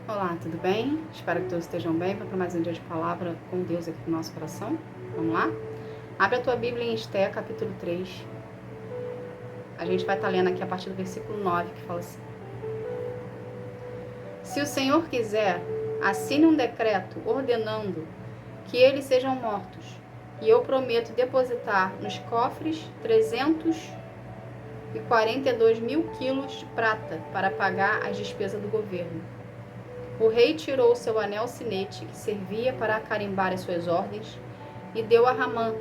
Olá, tudo bem? Espero que todos estejam bem. Vamos para mais um dia de palavra com Deus aqui no nosso coração. Vamos lá? Abre a tua Bíblia em Esté, capítulo 3. A gente vai estar lendo aqui a partir do versículo 9, que fala assim: Se o Senhor quiser, assine um decreto ordenando que eles sejam mortos, e eu prometo depositar nos cofres 342 mil quilos de prata para pagar as despesas do governo. O rei tirou seu anel sinete, que servia para carimbar as suas ordens, e deu a Ramã,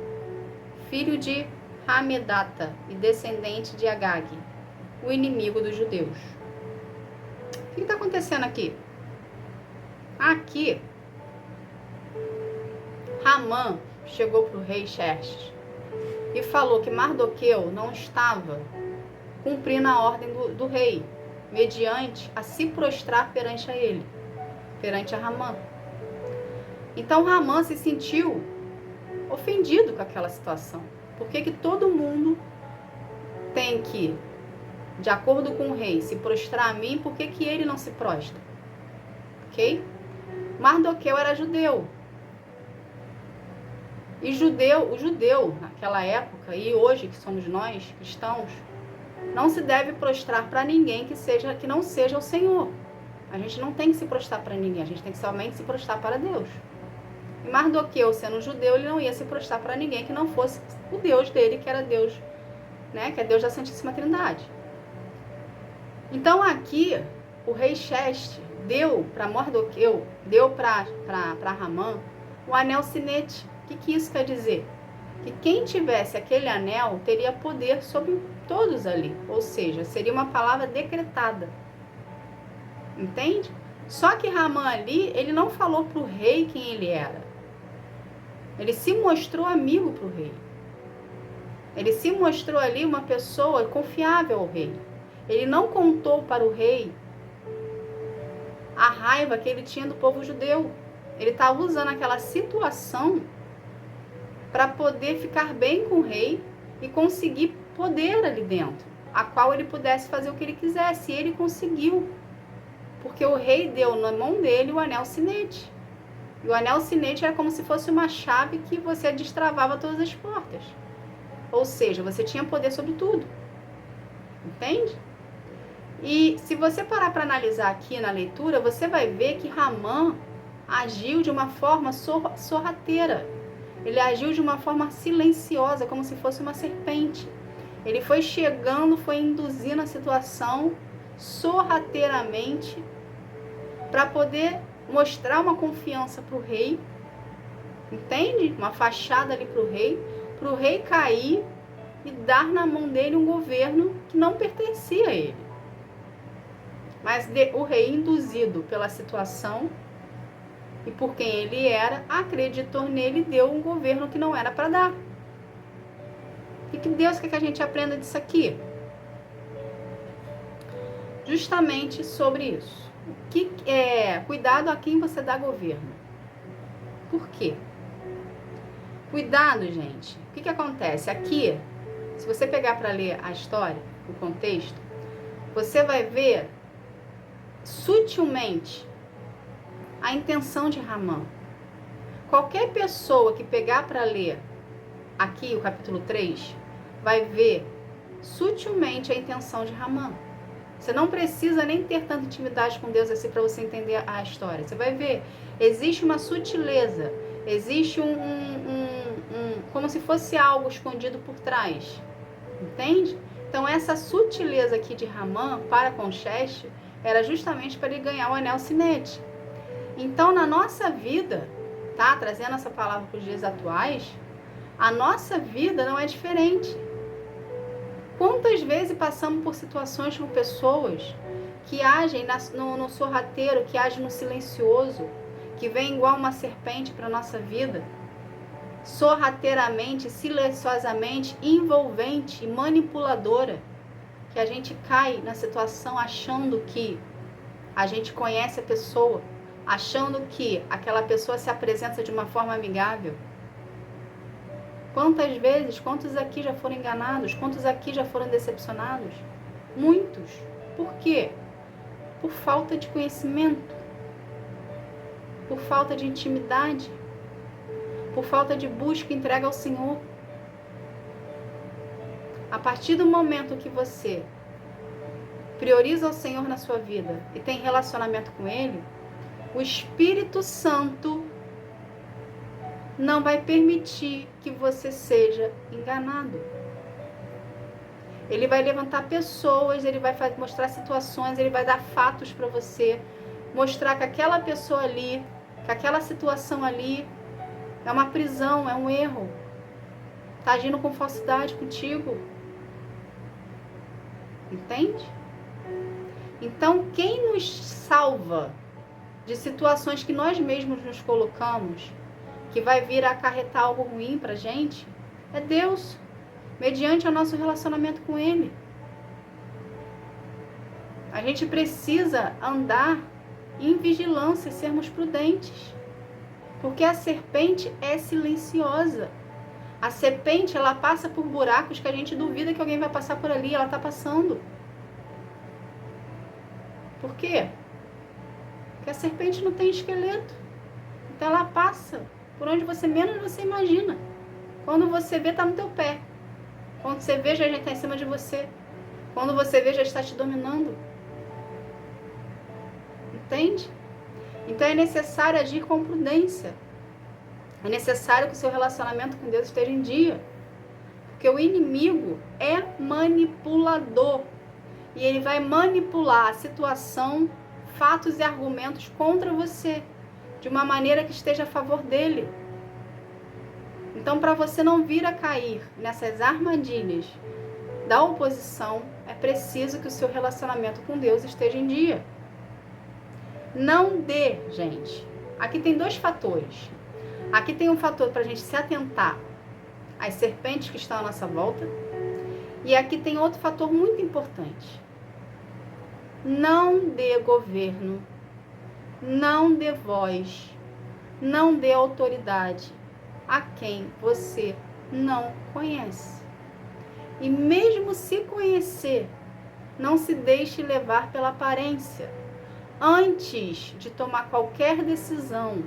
filho de Hamedata e descendente de Agag, o inimigo dos judeus. O que está acontecendo aqui? Aqui, Ramã chegou para o rei Xerxes e falou que Mardoqueu não estava cumprindo a ordem do rei, mediante a se prostrar perante a ele, perante a Ramã. Então Ramã se sentiu ofendido com aquela situação. Por que todo mundo tem que, de acordo com o rei, se prostrar a mim? Por que ele não se prostra? Ok? Mardoqueu era judeu. E o judeu, naquela época, e hoje que somos nós, cristãos, não se deve prostrar para ninguém que não seja o Senhor. A gente não tem que se prostrar para ninguém, a gente tem que somente se prostrar para Deus. E Mardoqueu, sendo judeu, ele não ia se prostrar para ninguém que não fosse o Deus dele, que era Deus, né, que é Deus da Santíssima Trindade. Então aqui, o rei Xerxes deu para Mardoqueu, deu para Ramã, o anel sinete. O que isso quer dizer? Que quem tivesse aquele anel teria poder sobre todos ali, ou seja, seria uma palavra decretada. Entende? Só que Ramã ali, ele não falou para o rei quem ele era. Ele se mostrou amigo para o rei. Ele se mostrou ali uma pessoa confiável ao rei. Ele não contou para o rei a raiva que ele tinha do povo judeu. Ele estava usando aquela situação para poder ficar bem com o rei e conseguir poder ali dentro, a qual ele pudesse fazer o que ele quisesse. E ele conseguiu, porque o rei deu na mão dele o anel sinete. E o anel sinete era como se fosse uma chave que você destravava todas as portas. Ou seja, você tinha poder sobre tudo. Entende? E se você parar para analisar aqui na leitura, você vai ver que Ramã agiu de uma forma sorrateira. Ele agiu de uma forma silenciosa, como se fosse uma serpente. Ele foi chegando, foi induzindo a situação sorrateiramente para poder mostrar uma confiança para o rei, entende? Uma fachada ali para o rei cair e dar na mão dele um governo que não pertencia a ele. Mas o rei, induzido pela situação e por quem ele era, acreditou nele e deu um governo que não era para dar. O que Deus quer que a gente aprenda disso aqui? Justamente sobre isso. Cuidado a quem você dá governo. Por quê? Cuidado, gente. O que acontece? Aqui, se você pegar para ler a história, o contexto, você vai ver sutilmente a intenção de Ramã. Qualquer pessoa que pegar para ler aqui o capítulo 3, vai ver sutilmente a intenção de Ramã. Você não precisa nem ter tanta intimidade com Deus assim para você entender a história. Você vai ver, existe uma sutileza, existe como se fosse algo escondido por trás. Entende? Então essa sutileza aqui de Ramã para com Xerxes era justamente para ele ganhar o anel sinete. Então na nossa vida, tá? Trazendo essa palavra para os dias atuais, a nossa vida não é diferente. Quantas vezes passamos por situações com pessoas que agem no sorrateiro, que agem no silencioso, que vem igual uma serpente para a nossa vida, sorrateiramente, silenciosamente, envolvente e manipuladora, que a gente cai na situação achando que a gente conhece a pessoa, achando que aquela pessoa se apresenta de uma forma amigável. Quantas vezes, quantos aqui já foram enganados? Quantos aqui já foram decepcionados? Muitos. Por quê? Por falta de conhecimento. por falta de intimidade, por falta de busca e entrega ao Senhor. A partir do momento que você prioriza o Senhor na sua vida e tem relacionamento com Ele, o Espírito Santo não vai permitir que você seja enganado. Ele vai levantar pessoas, ele vai mostrar situações, ele vai dar fatos para você, mostrar que aquela pessoa ali, que aquela situação ali é uma prisão, é um erro. Está agindo com falsidade contigo. Entende? Então, quem nos salva de situações que nós mesmos nos colocamos, que vai vir a acarretar algo ruim pra gente, é Deus, mediante o nosso relacionamento com Ele. A gente precisa andar em vigilância e sermos prudentes, porque a serpente é silenciosa. A serpente, ela passa por buracos que a gente duvida que alguém vai passar por ali, ela está passando. Por quê? Porque a serpente não tem esqueleto. Então ela passa por onde você menos você imagina. Quando você vê, está no teu pé. Quando você vê, já está em cima de você. Quando você vê, já está te dominando. Entende? Então é necessário agir com prudência. É necessário que o seu relacionamento com Deus esteja em dia. Porque o inimigo é manipulador. E ele vai manipular a situação, fatos e argumentos contra você, de uma maneira que esteja a favor dele. Então, para você não vir a cair nessas armadilhas da oposição, é preciso que o seu relacionamento com Deus esteja em dia. Não dê, gente. Aqui tem dois fatores. Aqui tem um fator para a gente se atentar às serpentes que estão à nossa volta. E aqui tem outro fator muito importante. Não dê governo, não dê voz, não dê autoridade a quem você não conhece. E mesmo se conhecer, não se deixe levar pela aparência. Antes de tomar qualquer decisão,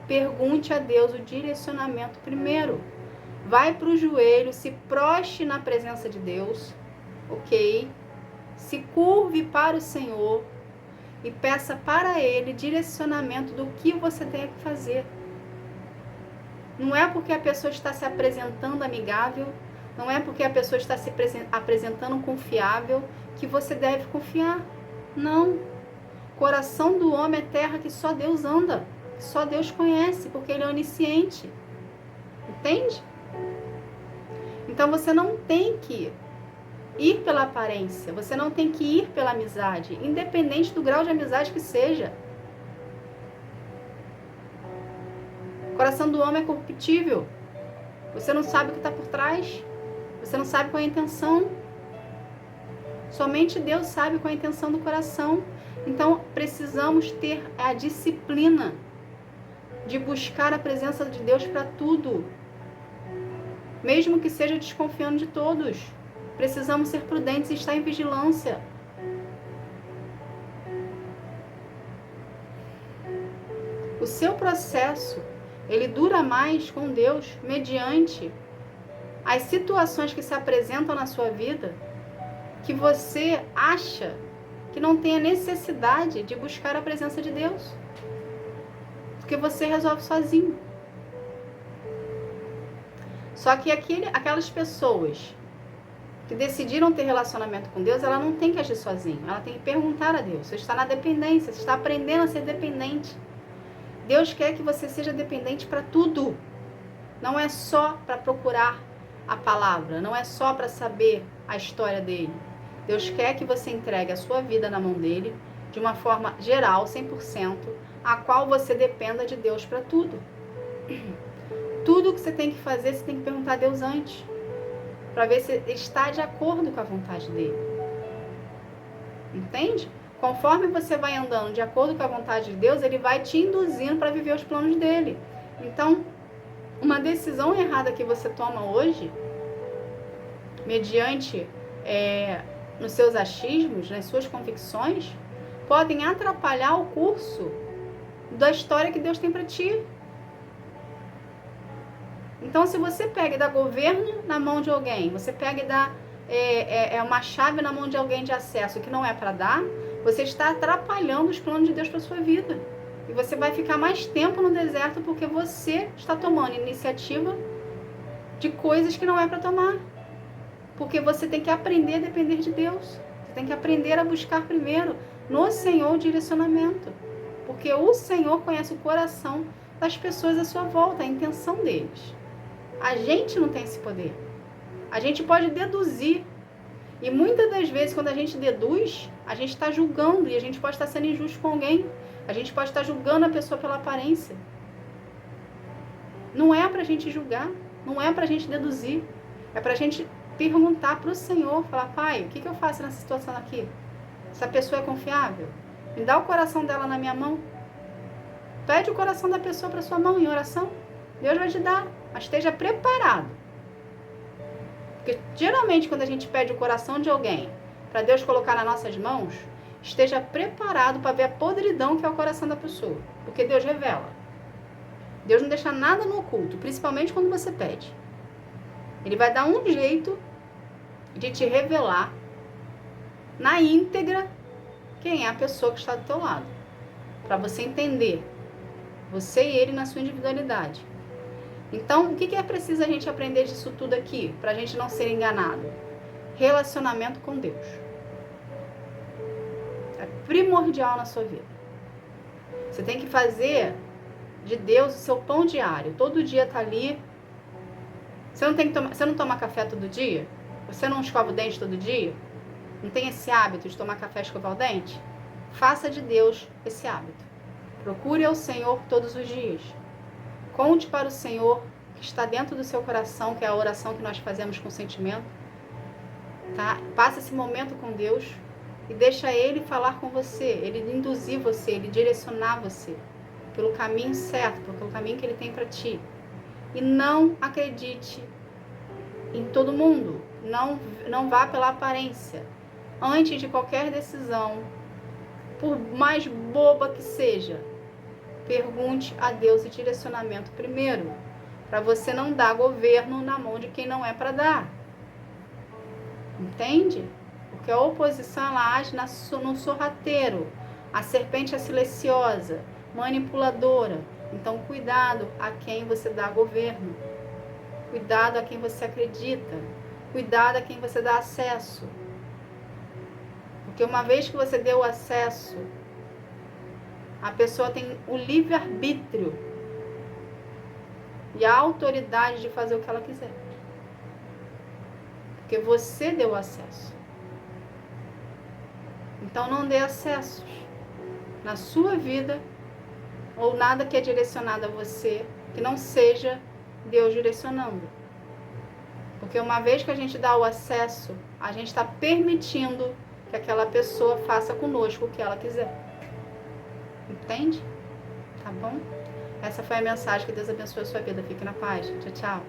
pergunte a Deus o direcionamento primeiro. Vai para o joelho, se prostre na presença de Deus, ok? Se curve para o Senhor e peça para Ele direcionamento do que você tem que fazer. Não é porque a pessoa está se apresentando amigável, não é porque a pessoa está se apresentando confiável que você deve confiar. Não. Coração do homem é terra que só Deus anda, que só Deus conhece, porque Ele é onisciente. Entende? Então você não tem que ir pela aparência, você não tem que ir pela amizade, independente do grau de amizade que seja. O coração do homem é corruptível. Você não sabe o que está por trás. Você não sabe qual é a intenção. Somente Deus sabe qual é a intenção do coração. Então, precisamos ter a disciplina de buscar a presença de Deus para tudo. Mesmo que seja desconfiando de todos. Precisamos ser prudentes e estar em vigilância. O seu processo, ele dura mais com Deus mediante as situações que se apresentam na sua vida que você acha que não tem a necessidade de buscar a presença de Deus. Porque você resolve sozinho. Só que aquelas pessoas que decidiram ter relacionamento com Deus, ela não tem que agir sozinha. Ela tem que perguntar a Deus. Você está na dependência, você está aprendendo a ser dependente. Deus quer que você seja dependente para tudo. Não é só para procurar a palavra, não é só para saber a história dele. Deus quer que você entregue a sua vida na mão dele, de uma forma geral, 100%, a qual você dependa de Deus para tudo. Tudo que você tem que fazer, você tem que perguntar a Deus antes, para ver se está de acordo com a vontade dele. Entende? Conforme você vai andando de acordo com a vontade de Deus, ele vai te induzindo para viver os planos dele. Então, uma decisão errada que você toma hoje, mediante nos seus achismos, nas suas convicções, podem atrapalhar o curso da história que Deus tem para ti. Então, se você pega e dá governo na mão de alguém, você pega e dá uma chave na mão de alguém de acesso que não é para dar, você está atrapalhando os planos de Deus para sua vida. E você vai ficar mais tempo no deserto porque você está tomando iniciativa de coisas que não é para tomar. Porque você tem que aprender a depender de Deus. Você tem que aprender a buscar primeiro no Senhor o direcionamento. Porque o Senhor conhece o coração das pessoas à sua volta, a intenção deles. A gente não tem esse poder. A gente pode deduzir. E muitas das vezes, quando a gente deduz, a gente está julgando e a gente pode estar sendo injusto com alguém. A gente pode estar julgando a pessoa pela aparência. Não é para a gente julgar, não é para a gente deduzir. É para a gente perguntar para o Senhor, falar, Pai, o que eu faço nessa situação aqui? Essa pessoa é confiável? Me dá o coração dela na minha mão. Pede o coração da pessoa para sua mão em oração. Deus vai te dar, mas esteja preparado. Porque geralmente quando a gente pede o coração de alguém para Deus colocar nas nossas mãos, esteja preparado para ver a podridão que é o coração da pessoa. Porque Deus revela. Deus não deixa nada no oculto, principalmente quando você pede. Ele vai dar um jeito de te revelar na íntegra quem é a pessoa que está do teu lado. Para você entender você e ele na sua individualidade. Então, o que é preciso a gente aprender disso tudo aqui, para a gente não ser enganado? Relacionamento com Deus. É primordial na sua vida. Você tem que fazer de Deus o seu pão diário. Todo dia tá ali. Você não toma café todo dia? Você não escova o dente todo dia? Não tem esse hábito de tomar café e escovar o dente? Faça de Deus esse hábito. Procure ao Senhor todos os dias. Conte para o Senhor que está dentro do seu coração, que é a oração que nós fazemos com sentimento. Tá? Passa esse momento com Deus e deixa Ele falar com você, Ele induzir você, Ele direcionar você pelo caminho certo, pelo caminho que Ele tem para ti. E não acredite em todo mundo. Não vá pela aparência. Antes de qualquer decisão, por mais boba que seja, pergunte a Deus o direcionamento primeiro, para você não dar governo na mão de quem não é para dar. Entende? Porque a oposição ela age no sorrateiro. A serpente é silenciosa, manipuladora. Então, cuidado a quem você dá governo. Cuidado a quem você acredita. Cuidado a quem você dá acesso. Porque uma vez que você deu acesso, a pessoa tem o livre-arbítrio e a autoridade de fazer o que ela quiser. Porque você deu acesso. Então não dê acessos na sua vida ou nada que é direcionado a você que não seja Deus direcionando. Porque uma vez que a gente dá o acesso, a gente está permitindo que aquela pessoa faça conosco o que ela quiser. Entende? Tá bom? Essa foi a mensagem. Que Deus abençoe a sua vida. Fique na paz. Tchau, tchau.